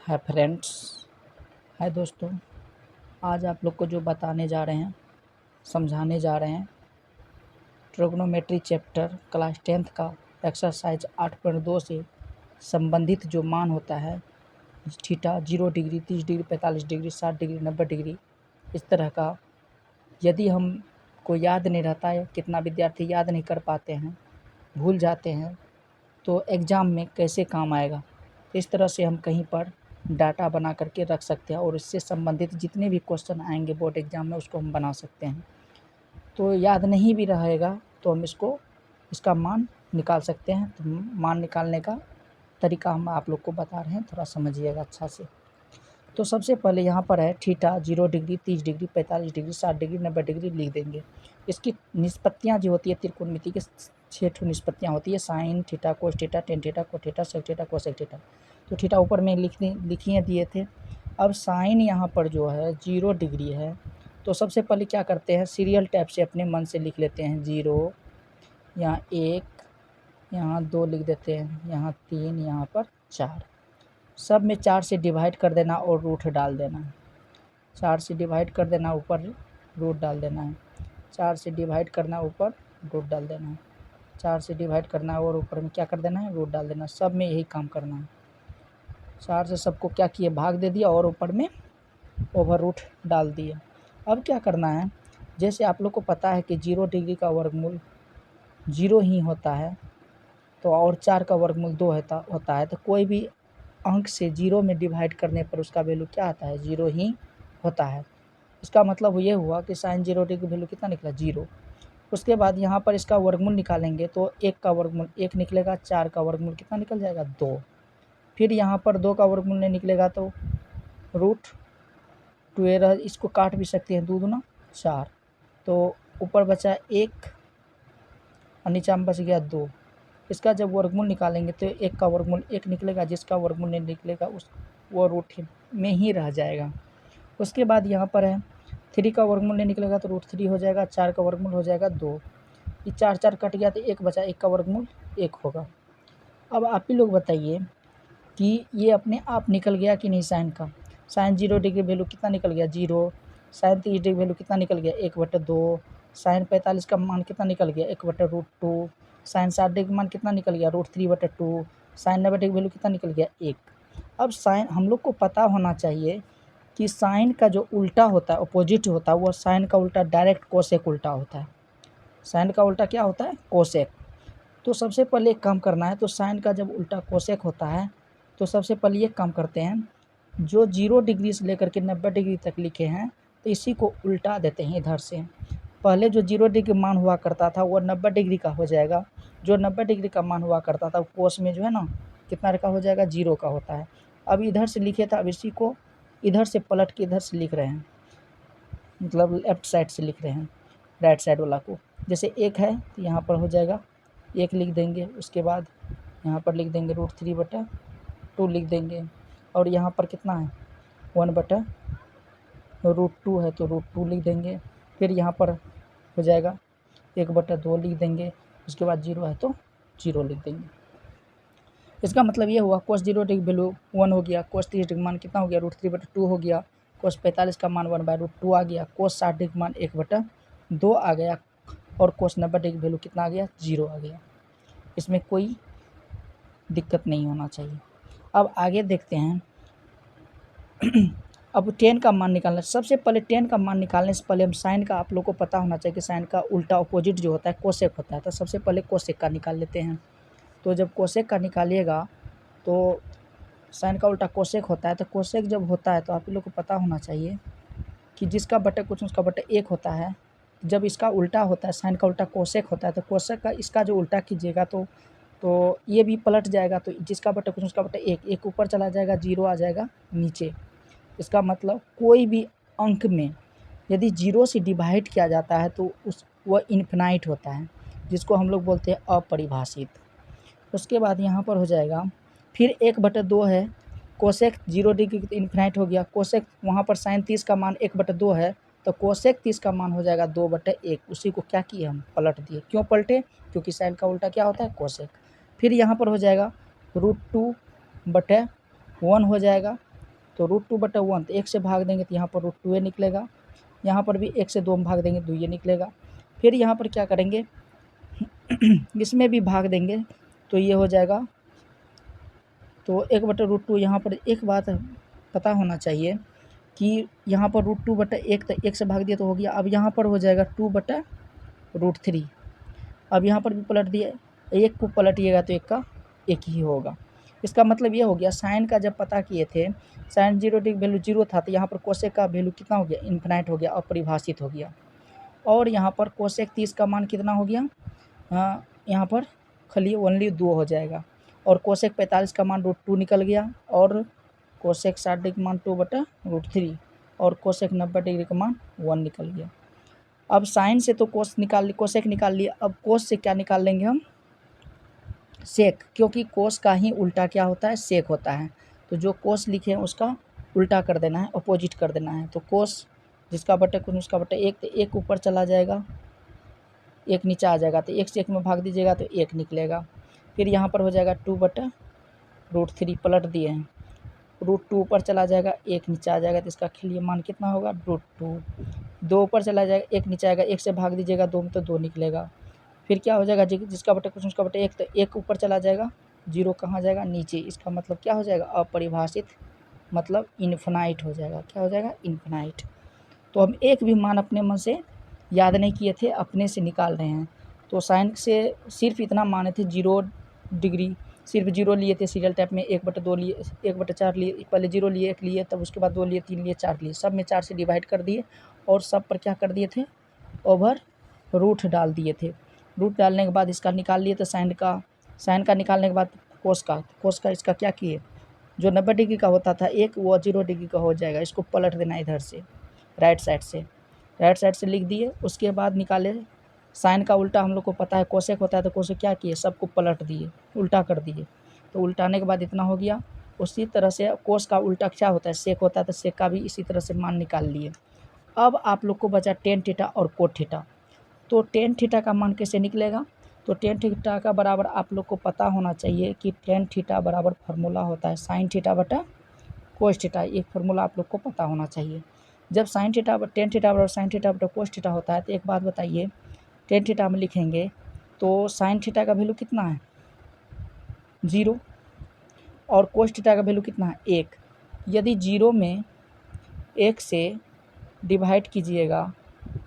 Hi friends, हाय दोस्तों। आज आप लोग को जो बताने जा रहे हैं, समझाने जा रहे हैं, ट्रिग्नोमेट्री चैप्टर क्लास 10th का एक्सरसाइज 8.2 से संबंधित जो मान होता है theta 0 degree, 30 degree, 45 degree, 60 degree, 90 degree, इस तरह का यदि हम को याद नहीं रहता है, कितना विद्यार्थी याद नहीं कर पाते हैं, भूल जाते हैं, तो एग्ज़ाम में कैसे काम आएगा। इस तरह से हम कहीं पर डाटा बना करके रख सकते हैं और इससे संबंधित जितने भी क्वेश्चन आएंगे बोर्ड एग्ज़ाम में उसको हम बना सकते हैं। तो याद नहीं भी रहेगा तो हम इसका मान निकाल सकते हैं। तो मान निकालने का तरीका हम आप लोग को बता रहे हैं, थोड़ा समझिएगा अच्छा से। तो सबसे पहले यहाँ पर है theta 0 degree, 30 degree, 45 degree, 60 degree, 90 degree लिख देंगे। इसकी निष्पत्तियाँ जो होती है त्रिकोणमिति की 6 निष्पत्तियाँ होती है, sine theta, cos theta, tan theta, cot theta, sec theta, cosec theta. तो थीटा ऊपर में लिखिए दिए थे। अब साइन यहाँ पर जो है 0 डिग्री है, तो सबसे पहले क्या करते हैं, सीरियल टाइप से अपने मन से लिख लेते हैं। 0, यहाँ 1, यहाँ 2 लिख देते हैं, यहाँ 3, यहाँ पर 4। सब में 4 से डिवाइड कर देना और रूट डाल देना है। 4 से डिवाइड कर देना, ऊपर रूट डाल देना है। 4 से डिवाइड करना, ऊपर रूट डाल देना है। 4 से डिवाइड करना है और ऊपर में क्या कर देना है, रूट डाल देना। सब में यही काम करना है। 4 से सबको क्या किए, भाग दे दिया और ऊपर में ओवर रूट डाल दिए। अब क्या करना है, जैसे आप लोग को पता है कि 0 डिग्री का वर्गमूल 0 ही होता है, तो और 4 का वर्गमूल 2 होता है, तो कोई भी अंक से 0 में डिवाइड करने पर उसका वैल्यू क्या आता है, 0 ही होता है। इसका मतलब ये हुआ कि साइन 0 डिग्री वैल्यू कितना निकला, 0। उसके बाद यहाँ पर इसका वर्गमूल निकालेंगे तो 1 का वर्गमूल 1 निकलेगा, 4 का वर्गमूल कितना निकल जाएगा, 2। फिर यहाँ पर 2 का वर्गमूल नहीं निकलेगा तो रूट 2, इसको काट भी सकते हैं, 2 दूना 4, तो ऊपर बचा 1 और नीचे में बच गया 2। इसका जब वर्गमूल निकालेंगे तो 1 का वर्गमूल 1 निकलेगा, जिसका वर्गमूल नहीं निकलेगा वो रूट में ही रह जाएगा। उसके बाद यहाँ पर है 3 का वर्गमूल नहीं निकलेगा तो रूट 3 हो जाएगा। 4 का वर्गमूल हो जाएगा 2। ये 4 4 कट गया तो 1 बचा, 1 का वर्गमूल 1 होगा। अब आप ही लोग बताइए कि ये अपने आप निकल गया कि नहीं साइन का। साइन 0 डिग्री वैल्यू कितना निकल गया, 0। साइन 30 डिग्री वैल्यू कितना निकल गया, 1/2। साइन 45 का मान कितना निकल गया, 1/√2। साइन 60 डिग्री मान कितना निकल गया, √3/2। साइन 90 डिग्री वैल्यू कितना निकल गया, 1। अब साइन हम लोग को पता होना चाहिए कि साइन का जो उल्टा होता है, अपोजिट होता है, वो साइन का उल्टा डायरेक्ट कोसेक उल्टा होता है। साइन का उल्टा क्या होता है, कोसेक। तो सबसे पहले एक काम करना है, तो साइन का जब उल्टा कोसेक होता है तो सबसे पहले ये काम करते हैं, जो 0 डिग्री से लेकर के 90 डिग्री तक लिखे हैं तो इसी को उल्टा देते हैं इधर से। पहले जो 0 डिग्री मान हुआ करता था वो 90 डिग्री का हो जाएगा। जो 90 डिग्री का मान हुआ करता था वो कोस में जो है ना कितना का हो जाएगा, 0 का होता है। अब इधर से लिखे था, अब इसी को इधर से पलट के इधर से लिख रहे हैं, मतलब लेफ़्ट साइड से लिख रहे हैं, राइट साइड वाला को। जैसे 1 है तो यहाँ पर हो जाएगा 1 लिख देंगे। उसके बाद यहाँ पर लिख देंगे √3/2 लिख देंगे। और यहाँ पर कितना है, 1/√2 है तो √2 लिख देंगे। फिर यहाँ पर हो जाएगा 1/2 लिख देंगे। उसके बाद 0 है तो 0 लिख देंगे। इसका मतलब ये हुआ कोस 0 डिग्री वैल्यू 1 हो गया, कोस 30 डिग्री मान कितना हो गया, √3/2 हो गया। कोस 45 का मान 1/√2 आ गया। कोस 60 डिग्री मान 1/2 आ गया। और कोस 90 डिग्री वैल्यू कितना आ गया, 0 आ गया। इसमें कोई दिक्कत नहीं होना चाहिए। अब आगे देखते हैं। अब 10 का मान निकालना। सबसे पहले 10 का मान निकालने से पहले हम साइन का, आप लोग को पता होना चाहिए कि साइन का उल्टा अपोजिट जो होता है कोसेक होता है। तो सबसे पहले कोसेक का निकाल लेते हैं। तो जब कोसेक का निकालिएगा तो साइन का उल्टा कोसेक होता है। तो कोसेक जब होता है तो आप लोग को पता होना चाहिए कि जिसका बटे कुछ उसका बटे 1 होता है। जब इसका उल्टा होता है, साइन का उल्टा कोसेक होता है, तो कोसेक का इसका जो उल्टा कीजिएगा तो ये भी पलट जाएगा। तो जिसका बटे कुछ उसका बटे 1 ऊपर चला जाएगा, 0 आ जाएगा नीचे। इसका मतलब कोई भी अंक में यदि 0 से डिवाइड किया जाता है तो वह इन्फिनाइट होता है, जिसको हम लोग बोलते हैं अपरिभाषित। उसके बाद यहाँ पर हो जाएगा फिर 1/2 है। कोसेक 0 डिग्री इन्फिनाइट हो गया। कोसेक वहाँ पर साइन 30 का मान 1/2 है, तो कोसेक 30 का मान हो जाएगा 2/1। उसी को क्या किए, हम पलट दिए। क्यों पलटे, क्योंकि साइन का उल्टा क्या होता है, कोसेक। फिर यहाँ पर हो जाएगा √2/1 हो जाएगा। तो √2/1, तो 1 से भाग देंगे तो यहाँ पर √2 निकलेगा। यहाँ पर भी 1 से 2 में भाग देंगे 2 निकलेगा। फिर यहाँ पर क्या करेंगे इसमें भी भाग देंगे तो ये हो जाएगा, तो 1/√2। यहाँ पर एक बात पता होना चाहिए कि यहाँ पर √2/1, तो 1 से भाग दिया तो हो गया। अब यहाँ पर हो जाएगा 2/√3। अब यहाँ पर भी पलट दिया, 1 को पलटिएगा तो 1 का 1 ही होगा। इसका मतलब ये हो गया, साइन का जब पता किए थे, साइन 0 की वैल्यू 0 था, तो यहाँ पर कोसेक का वैल्यू कितना हो गया, इन्फिनाइट हो गया, अपरिभाषित हो गया। और यहाँ पर कोसेक 30 का मान कितना हो गया, यहाँ पर खाली ओनली 2 हो जाएगा। और कोसेक 45 का मान √2 निकल गया, और कोसेक 60 डिग्री का मान 2/√3, और कोसेक 90 डिग्री का मान 1 निकल गया। अब साइन से तो कोस निकाल ली, कोसेक निकाल लिया, अब कोस से क्या निकाल लेंगे हम, सेक, क्योंकि कोस का ही उल्टा क्या होता है, सेक होता है। तो जो कोस लिखे हैं उसका उल्टा कर देना है, अपोजिट कर देना है। तो कोस जिसका बटे कुछ उसका बटे 1, तो 1 ऊपर चला जाएगा, 1 नीचे आ जाएगा, तो 1 से 1 में भाग दीजिएगा तो 1 निकलेगा। फिर यहाँ पर हो जाएगा 2/√3, पलट दिए हैं, √2 ऊपर चला जाएगा, 1 नीचे आ जाएगा, तो इसका खिलिए मान कितना होगा, √2। 2 ऊपर चला जाएगा, 1 नीचे आएगा, 1 से भाग दीजिएगा 2 में तो 2 निकलेगा। फिर क्या हो जाएगा, जिसका बटे कुछ उसका बटे 1, तो 1 ऊपर चला जाएगा, 0 कहाँ जाएगा, नीचे। इसका मतलब क्या हो जाएगा, अपरिभाषित, मतलब इन्फिनाइट हो जाएगा। क्या हो जाएगा, इन्फिनाइट। तो हम एक भी मान अपने मन से याद नहीं किए थे, अपने से निकाल रहे हैं। तो साइन से सिर्फ इतना माने थे, 0 डिग्री, सिर्फ 0 लिए थे सीरियल टाइप में, 1/2 लिए, 1/4 लिए, पहले 0 लिए, 1 लिए, तब उसके बाद 2 लिए, 3 लिए, 4 लिए, सब में 4 से डिवाइड कर दिए, और सब पर क्या कर दिए थे, ओवर रूट डाल दिए थे। रूट डालने के बाद इसका निकाल लिए, तो साइन का निकालने के बाद कोस का इसका क्या किए, जो 90 डिग्री का होता था एक, वो 0 डिग्री का हो जाएगा। इसको पलट देना इधर से, राइट साइड से लिख दिए। उसके बाद निकाले साइन का उल्टा, हम लोग को पता है कोसेक होता है, तो कोसेक क्या किए, सबको पलट दिए, उल्टा कर दिए। तो उल्टाने के बाद इतना हो गया। उसी तरह से कोस का उल्टा क्या होता है, सेक होता है, तो सेक का भी इसी तरह से मान निकाल लिए। अब आप लोग को बचा टेन थीटा और कोट थीटा। तो टेन थीटा का मान कैसे निकलेगा, तो टेन थीटा का बराबर आप लोग को पता होना चाहिए कि टेन थीटा बराबर फार्मूला होता है साइन थीटा बटा कोस थीटा। एक फार्मूला आप लोग को पता होना चाहिए। जब साइन थीटा टेन थीटा बराबर साइन थीटा बटा कोस थीटा होता है, तो एक बात बताइए, टेन थीटा में लिखेंगे तो साइन थीटा का वैल्यू कितना है, 0, और कोस थीटा का वैल्यू कितना है, 1। यदि 0 में 1 से डिवाइड कीजिएगा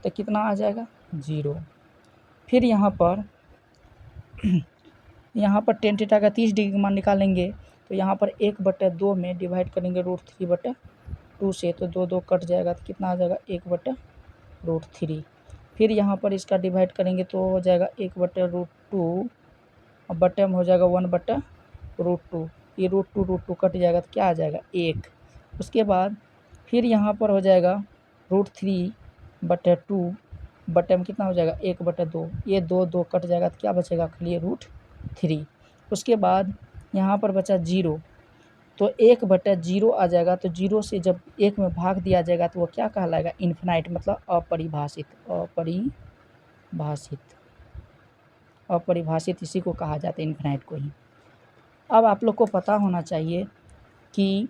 तो कितना आ जाएगा, 0। फिर यहाँ पर टेन थीटा का 30 डिग्री का मान निकालेंगे, तो यहाँ पर 1/2 में डिवाइड करेंगे √3/2 से, तो 2 2 कट जाएगा, तो कितना आ जाएगा, 1/√3। फिर यहाँ पर इसका डिवाइड करेंगे तो हो जाएगा 1/√2, और बटे में हो जाएगा 1/√2। ये √2 कट जाएगा, तो क्या आ जाएगा, 1। उसके बाद फिर यहाँ पर हो जाएगा √3/2, बटे में कितना हो जाएगा, 1/2। ये 2 2 कट जाएगा, तो क्या बचेगा, खाली √3। उसके बाद यहाँ पर बचा 0, तो 1/0 आ जाएगा। तो 0 से जब 1 में भाग दिया जाएगा तो वो क्या कहलाएगा, इन्फिनाइट, मतलब अपरिभाषित इसी को कहा जाता है, इन्फिनाइट को ही। अब आप लोग को पता होना चाहिए कि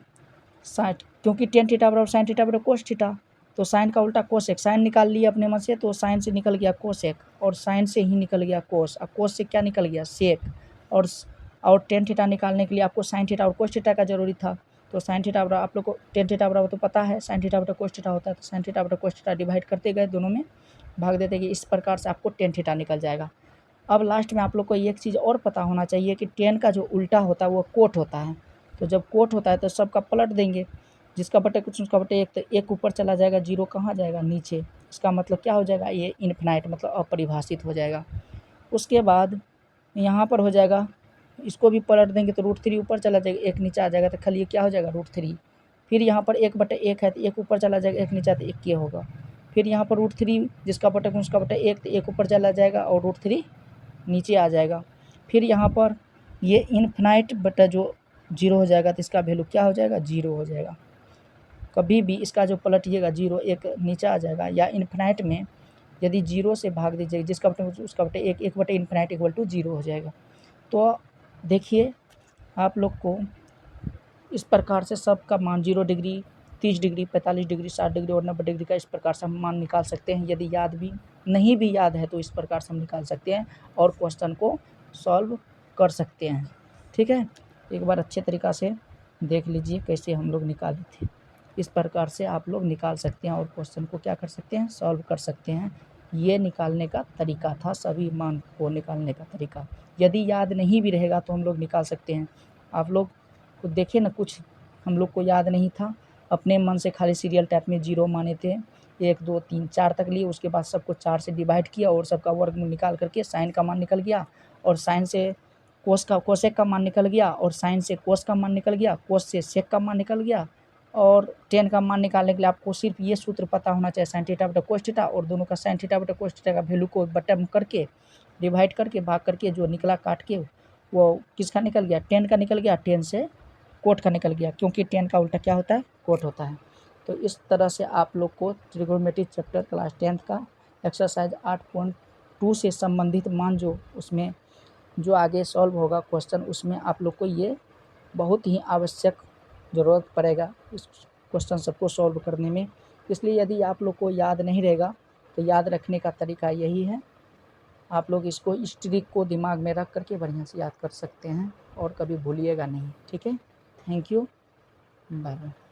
क्योंकि टेन थीटा बराबर साइन थीटा बराबर कोस थीटा, तो साइन का उल्टा कोसेक, साइन निकाल लिया अपने मन से, तो साइन से निकल गया कोसेक, और साइन से ही निकल गया कोस, और कोस से क्या निकल गया, सेक। और टेन थीटा निकालने के लिए आपको साइन थीटा और कोस थीटा का जरूरी था। तो साइन थीटा बराबर, आप लोग को टेन थीटा बराबर तो पता है, साइन थीटा बराबर कोस थीटा होता है, तो साइन थीटा बराबर कोस थीटा डिवाइड करते गए, दोनों में भाग देते गए, इस प्रकार से आपको टेन थीटा निकल जाएगा। अब लास्ट में आप लोग को एक चीज़ और पता होना चाहिए कि टेन का जो उल्टा होता है वो कोट होता है। तो जब कोट होता है तो सबका पलट देंगे, जिसका बटे कुछ उसका बटे 1, तो 1 ऊपर चला जाएगा, 0 कहाँ जाएगा, नीचे। इसका मतलब क्या हो जाएगा, ये इन्फिनाइट, मतलब अपरिभाषित हो जाएगा। उसके बाद यहाँ पर हो जाएगा, इसको भी पलट देंगे तो √3 ऊपर चला जाएगा, 1 नीचे आ जाएगा, तो खाली क्या हो जाएगा, √3। फिर यहाँ पर 1/1 है, तो 1 ऊपर चला जाएगा, 1 नीचे, तो 1 ये होगा। फिर यहाँ पर √3 जिसका बटे उसका बटे 1, तो 1 ऊपर चला जाएगा और √3 नीचे आ जाएगा। फिर यहाँ पर ये इन्फिनाइट बटा जो 0 हो जाएगा, तो इसका वैल्यू क्या हो जाएगा, 0 हो जाएगा। कभी भी इसका जो पलटिएगा 0, 1 नीचे आ जाएगा। या इन्फिनाइट में यदि 0 से भाग दीजिएगा, जिसका बटे उसका बटे 1, 1/इन्फिनाइट = 0 हो जाएगा। तो देखिए आप लोग को इस प्रकार से सबका मान 0 डिग्री, 30 डिग्री, 45 डिग्री, 60 डिग्री और 90 डिग्री का इस प्रकार से हम मान निकाल सकते हैं। यदि नहीं भी याद है तो इस प्रकार से हम निकाल सकते हैं और क्वेश्चन को सॉल्व कर सकते हैं। ठीक है, एक बार अच्छे तरीक़ा से देख लीजिए कैसे हम लोग निकाले थे। इस प्रकार से आप लोग निकाल सकते हैं और क्वेश्चन को क्या कर सकते हैं, सॉल्व कर सकते हैं। ये निकालने का तरीका था, सभी मान को निकालने का तरीका। यदि याद नहीं भी रहेगा तो हम लोग निकाल सकते हैं। आप लोग को देखिए ना, कुछ हम लोग को याद नहीं था, अपने मन से खाली सीरियल टाइप में 0 माने थे, 1 2 3 4 तक लिए, उसके बाद सबको 4 से डिवाइड किया और सबका वर्गमूल निकाल करके साइन का मान निकल गया और साइन से कोसेक का मान निकल गया और साइन से कोस का मान निकल गया, कोस से सेक का मान निकल गया। और टेन का मान निकालने के लिए आपको सिर्फ ये सूत्र पता होना चाहिए, साइन थीटा बटा कोस थीटा, और दोनों का साइन थीटा बटा कोस थीटा का वैल्यू को बटन करके डिवाइड करके भाग करके जो निकला काट के वो किसका निकल गया, 10 का निकल गया, 10 से कोट का निकल गया, क्योंकि 10 का उल्टा क्या होता है, कोट होता है। तो इस तरह से आप लोग को ट्रिग्नोमेट्री चैप्टर क्लास 10th का एक्सरसाइज 8.2 से संबंधित मान उसमें जो आगे सॉल्व होगा क्वेश्चन, उसमें आप लोग को ये बहुत ही आवश्यक ज़रूरत पड़ेगा इस क्वेश्चन सबको सॉल्व करने में। इसलिए यदि आप लोग को याद नहीं रहेगा तो याद रखने का तरीका यही है, आप लोग इसको इस ट्रिक को दिमाग में रख करके बढ़िया से याद कर सकते हैं और कभी भूलिएगा नहीं। ठीक है, थैंक यू, बाय बाय।